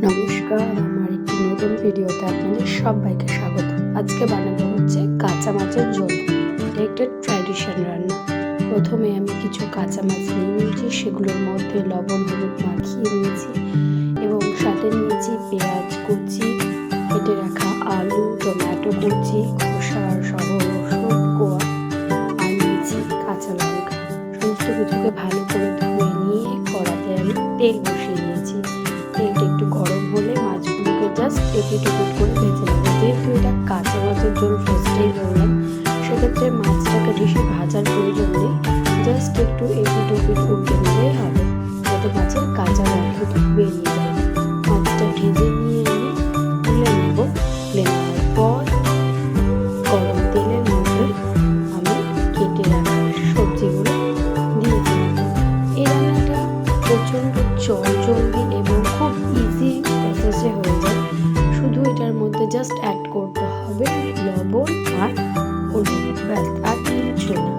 নমস্কার, আমার একটি নতুন ভিডিওতে আপনাদের সবাইকে স্বাগত। আজকে বানাবো হচ্ছে কাঁচা মাছের ঝোল। এটা একটা ট্র্যাডিশন রান্না। প্রথমে আমি কিছু কাঁচা মাছ নিয়েছি, সেগুলোর মধ্যে লবণ হলুদ মাখিয়ে নিয়েছি এবং সাথে নিয়েছি পেঁয়াজ কুচি, কেটে রাখা আলু, টমেটো কুচি, খোসা সহ রসুন কোয়া, আর নিয়েছি কাঁচা লঙ্কা। সমস্ত কিছুকে ভালো করে ধুয়ে নিয়ে কড়াতে আমি তেল বসিয়ে নিয়েছি। তেলটা একটু গরম হলে মাছগুলোকে জাস্ট এপিট ওপিট করে ভেজে নেব। যেহেতু এটা কাঁচা মাছের ঝোল ফার্স্টেই বললাম, সেক্ষেত্রে মাছটাকে বেশি ভাজার প্রয়োজন নেই, জাস্ট একটু এপিট ওপিট উল্টে নিলেই হবে, যাতে মাছের কাঁচা গন্ধটা বেরিয়ে যায়। মাছটা ভেজে নিয়ে আমি তুলে নেব। তুলে নেওয়ার পর গরম তেলের মধ্যে আমি কেটে রাখা সবজিগুলো দিয়ে দিলাম। এই রান্নাটা প্রচণ্ড জলদি এবং খুব ইজি প্রসেসে হয়ে যায়। শুধু এটার মধ্যে জাস্ট অ্যাড করতে হবে লবণ আর হলুদ, ব্যাস, আর কিছু না।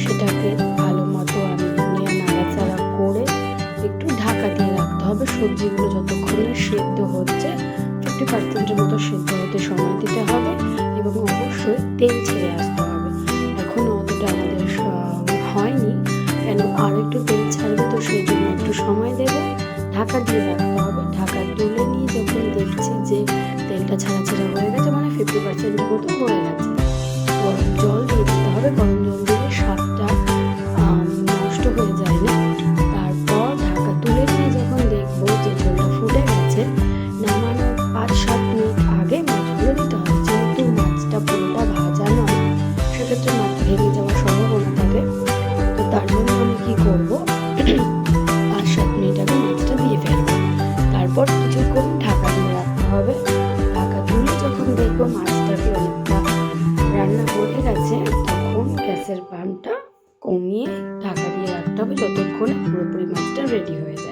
সেটাকে ভালো মতো আমি নাড়াচাড়া করে একটু ঢাকা দিয়ে রাখতে হবে। সবজিগুলো যতক্ষণ না সেদ্ধ হচ্ছে 50% মতো সেদ্ধ হতে সময় দিতে হবে এবং অবশ্যই তেল ছেড়ে আসতে হবে। এখনও অতটা আমাদের হয়নি, কেন আর একটু তেল ছাড়বে, তো সেই জন্য একটু সময় দেবো। ঢাকা দিয়ে রাখতে হবে। ঢাকা তুলে নিয়ে যখন দেখছি যে তেলটা ছাড়া হয়ে গেছে, মানে 50% মতো হয়ে গেছে, গরম জল দিয়ে দিতে হবে। গরম জল দিলে স্বাদটা নষ্ট হয়ে যায় না। তারপর ঢাকা তুলে নিয়ে যখন দেখবো যে ঝোলটা ফুটে গেছে, নামানোর 5-7 মিনিট আগে মাছগুলো দিতে হবে। যেহেতু মাছটা পুরোটা ভাজা নয়, সেক্ষেত্রে মাছ ভেঙে যাওয়ার সম্ভাবনা থাকে। তো তার জন্য আমি কী করবো, 5-7 মিনিট আগে মাছটা দিয়ে ফেলবো। তারপর কিছুক্ষণ ঢাকা দিয়ে রাখতে হবে। ঢাকা তুলে যখন দেখবো মাছটাকে অনেকটা রান্না হয়ে গেছে, তখন গ্যাসের পানটা কমিয়ে ঢাকা দিয়ে রাখতে হবে, যতক্ষণে পুরোপুরি মাছটা রেডি হয়ে যায়।